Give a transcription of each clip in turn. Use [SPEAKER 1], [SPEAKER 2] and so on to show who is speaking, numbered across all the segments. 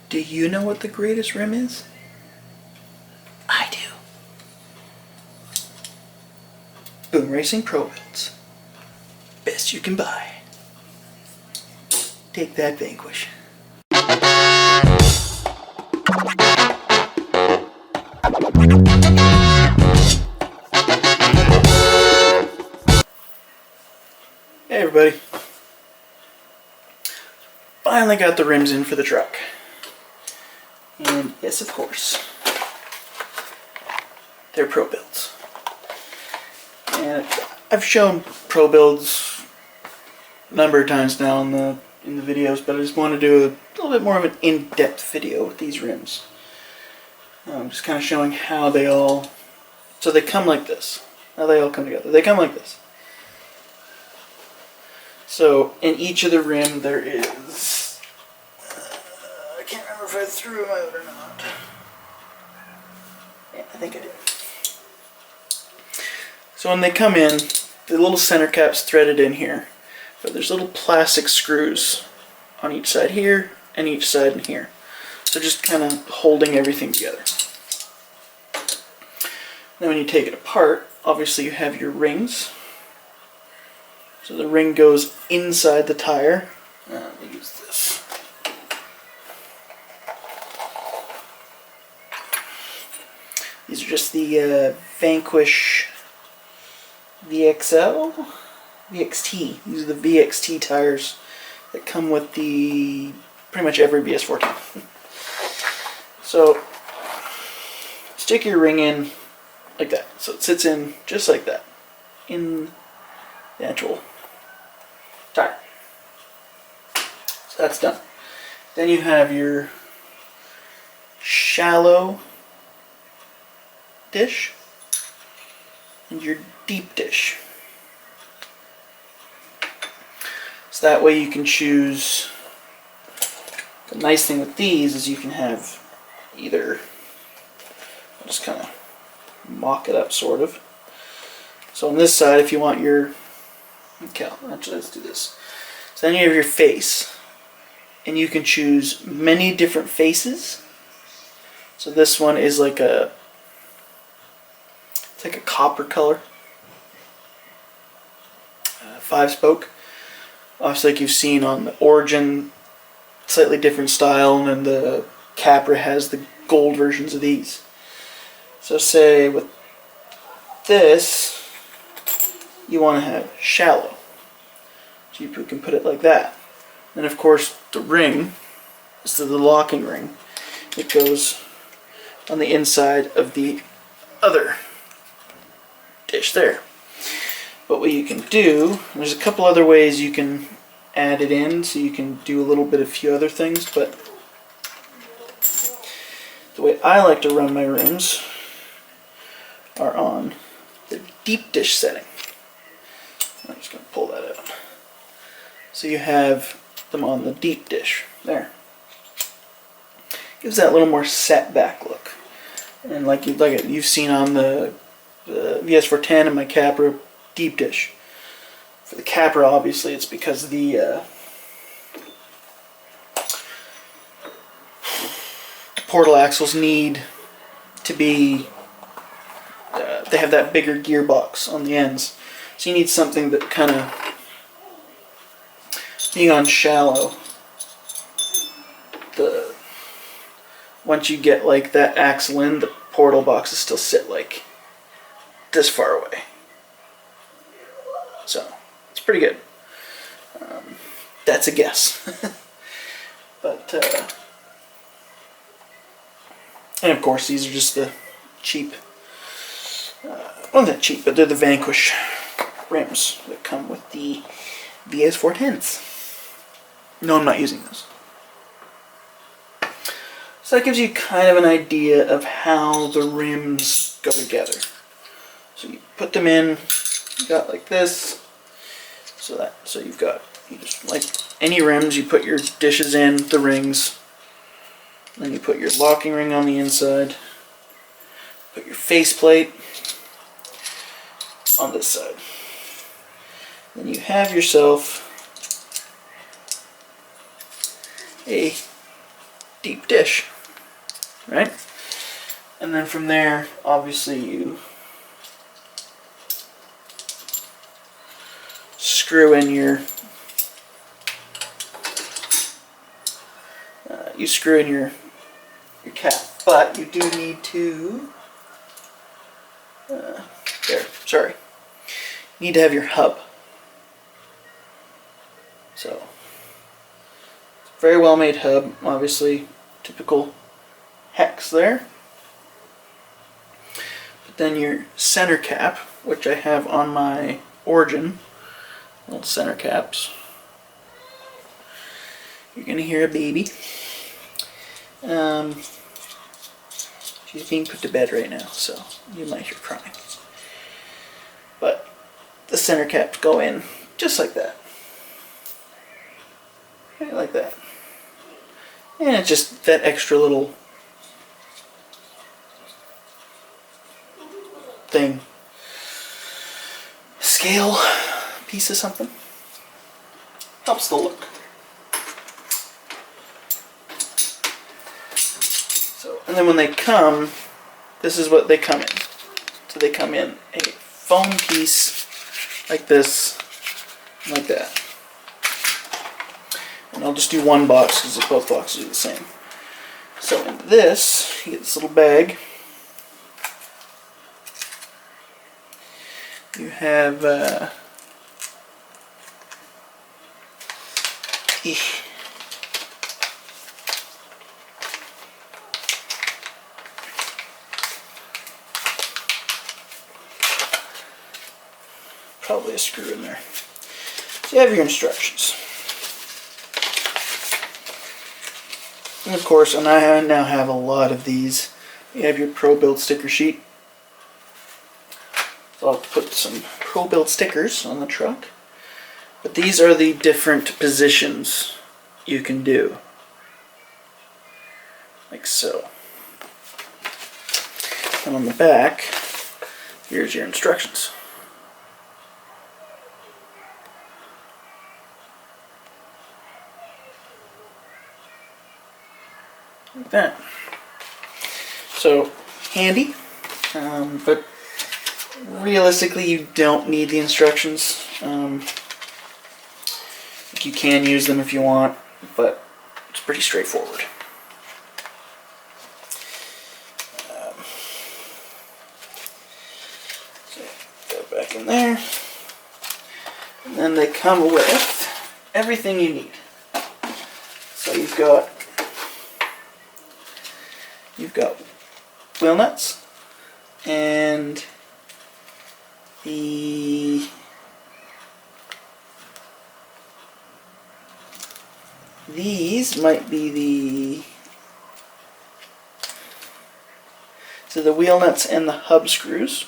[SPEAKER 1] Do you know what the greatest rim is? I do. Boom Racing ProBuilds. Best you can buy. Take that, Vanquish. Hey everybody. Finally got the rims in for the truck. And yes, of course, they're ProBuilds. And I've shown ProBuilds a number of times now in the videos, but I just want to do a little bit more of an in-depth video with these rims. Just kind of showing how they all, so they come like this. How they all come together. They come like this. So in each of the rim there is, I can't remember if I threw them out or not. Yeah, I think I did. So when they come in, the little center cap's threaded in here, but there's little plastic screws on each side here and each side in here. So just kind of holding everything together. Then when you take it apart, obviously you have your rings. So the ring goes inside the tire. Let me use this. These are just the Vanquish VXT. These are the VXT tires that come with the pretty much every BS14. So stick your ring in like that. So it sits in just like that in the actual tire. So that's done. Then you have your shallow dish and your deep dish. So that way you can choose. The nice thing with these is you can have either, I'll just kind of mock it up sort of. So on this side, if you want your, okay, actually let's do this. So then you have your face, and you can choose many different faces. So this one is like a, it's like a copper color, 5-spoke. Obviously, like you've seen on the Origin, slightly different style, and then the Capra has the gold versions of these. So say with this, you want to have shallow. So you can put it like that. And of course the ring, this is the locking ring. It goes on the inside of the other dish there. But what you can do, there's a couple other ways you can add it in, so you can do a little bit of a few other things, but the way I like to run my rims are on the deep dish setting. I'm just going to pull that out. So you have them on the deep dish there. Gives that a little more set back look, and like you've seen on the VS410 and my Capra deep dish. For the Capra, obviously, it's because the portal axles need to be. They have that bigger gearbox on the ends, so you need something that kind of, being on shallow, once you get like that axle in, the portal boxes still sit like this far away. So it's pretty good. That's a guess. But and of course these are just the cheap, well, not cheap, but they're the Vanquish rims that come with the VS410s. No, I'm not using those. So that gives you kind of an idea of how the rims go together. So you put them in, you got like this. So you've got, you just, like any rims, you put your dishes in, the rings, then you put your locking ring on the inside, put your faceplate on this side. Then you have yourself a deep dish, right? And then from there, obviously you screw in your cap, but you do need to you need to have your hub. So very well made hub, obviously typical hex there. But then your center cap, which I have on my Origin, little center caps. You're gonna hear a baby. She's being put to bed right now, so you might hear crying. But the center caps go in just like that. Okay, like that. And it's just that extra little thing. Scale piece of something. Helps the look. So, and then when they come, this is what they come in. So they come in a foam piece like this, like that. And I'll just do one box because both boxes are the same. So in this, you get this little bag. You have probably a screw in there. So you have your instructions. And of course, and I now have a lot of these. You have your ProBuild sticker sheet. So I'll put some ProBuild stickers on the truck. But these are the different positions you can do. Like so. And on the back, here's your instructions. Like that. So handy, but realistically you don't need the instructions. You can use them if you want, but it's pretty straightforward. So go back in there, and then they come with everything you need. So you've got wheel nuts and these might be the wheel nuts and the hub screws.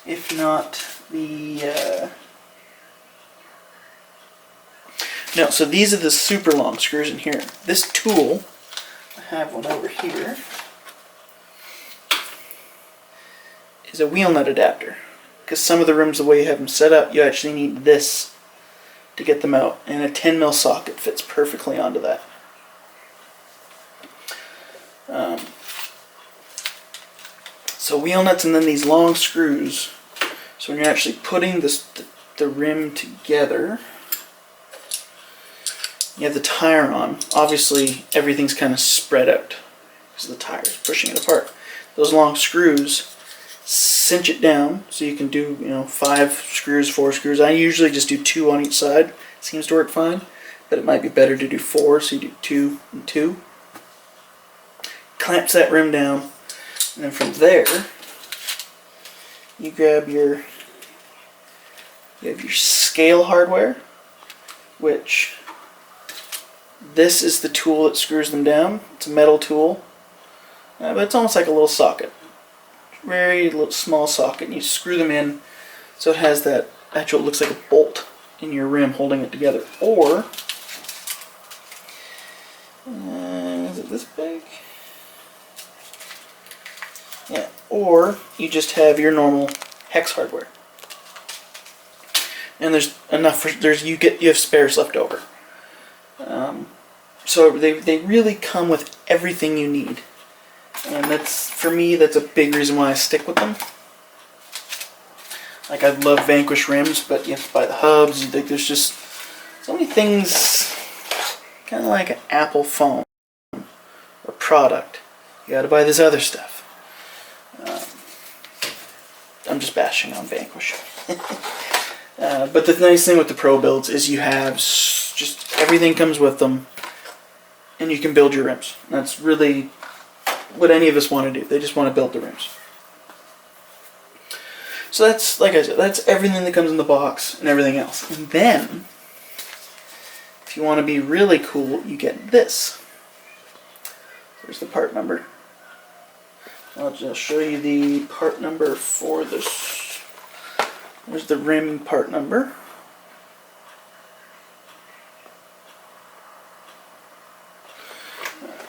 [SPEAKER 1] If not no, so these are the super long screws in here. This tool, I have one over here, is a wheel nut adapter. Because some of the rims, the way you have them set up, you actually need this to get them out. And a 10mm socket fits perfectly onto that. So wheel nuts and then these long screws. So when you're actually putting the rim together, you have the tire on. Obviously everything's kind of spread out because the tire is pushing it apart. Those long screws cinch it down so you can do 5 screws, 4 screws. I usually just do 2 on each side. It seems to work fine, but it might be better to do 4, so you do 2 and 2. Clamps that rim down, and then from there you grab your scale hardware, which this is the tool that screws them down. It's a metal tool, but it's almost like a little socket. Very little small socket, and you screw them in so it has that actual, it looks like a bolt in your rim holding it together. Or is it this big? Yeah. Or you just have your normal hex hardware, and there's enough for you have spares left over. So they really come with everything you need. And that's, for me, that's a big reason why I stick with them. Like, I love Vanquish rims, but you have to buy the hubs. There's just so many things, kind of like an Apple phone or product. You gotta buy this other stuff. I'm just bashing on Vanquish. But the nice thing with the ProBuilds is you have just everything comes with them, and you can build your rims. That's really what any of us want to do. They just want to build the rims. So that's, like I said, that's everything that comes in the box and everything else. And then, if you want to be really cool, you get this. There's the part number. I'll just show you the part number for this. There's the rim part number.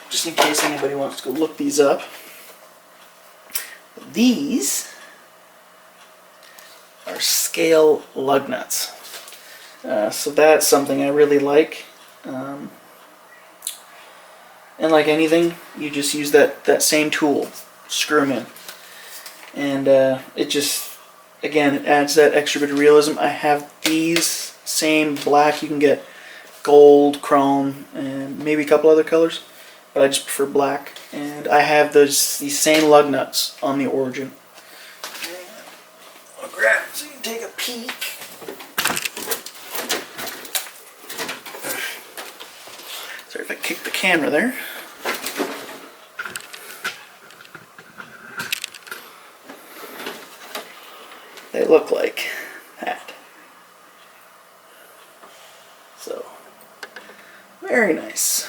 [SPEAKER 1] Just in case anybody wants to go look these up. These are scale lug nuts. So that's something I really like. And like anything, you just use that same tool, screw them in. And it just, again, it adds that extra bit of realism. I have these same black. You can get gold, chrome, and maybe a couple other colors, but I just prefer black. And I have these same lug nuts on the Origin. I'll grab it so you can take a peek. Sorry if I kicked the camera there. They look like that. So, very nice.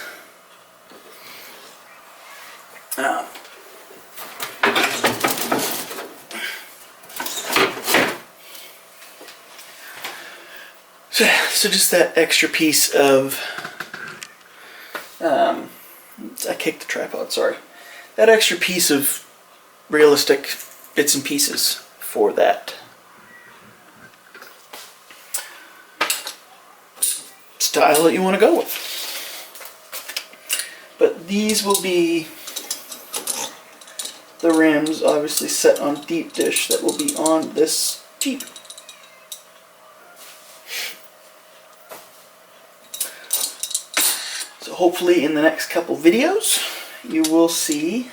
[SPEAKER 1] So just that extra piece of, I kicked the tripod, sorry. That extra piece of realistic bits and pieces for that style that you want to go with. But these will be the rims, obviously set on deep dish, that will be on this Jeep. So hopefully in the next couple videos you will see,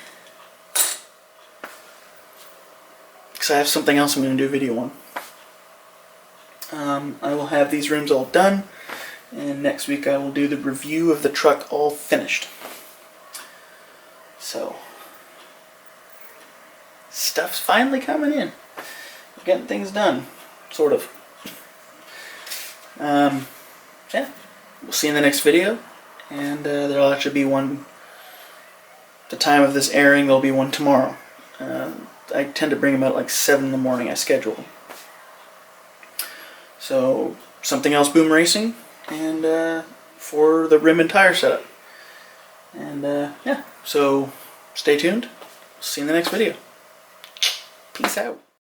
[SPEAKER 1] because I have something else I'm going to do a video on. I will have these rims all done, and next week I will do the review of the truck all finished. So, stuff's finally coming in. We're getting things done, sort of. Yeah, we'll see you in the next video, and there'll actually be one, the time of this airing, there'll be one tomorrow. I tend to bring them out at like 7 in the morning, I schedule them. So, something else Boom Racing, and for the rim and tire setup. And yeah, so stay tuned. See you in the next video. Peace out.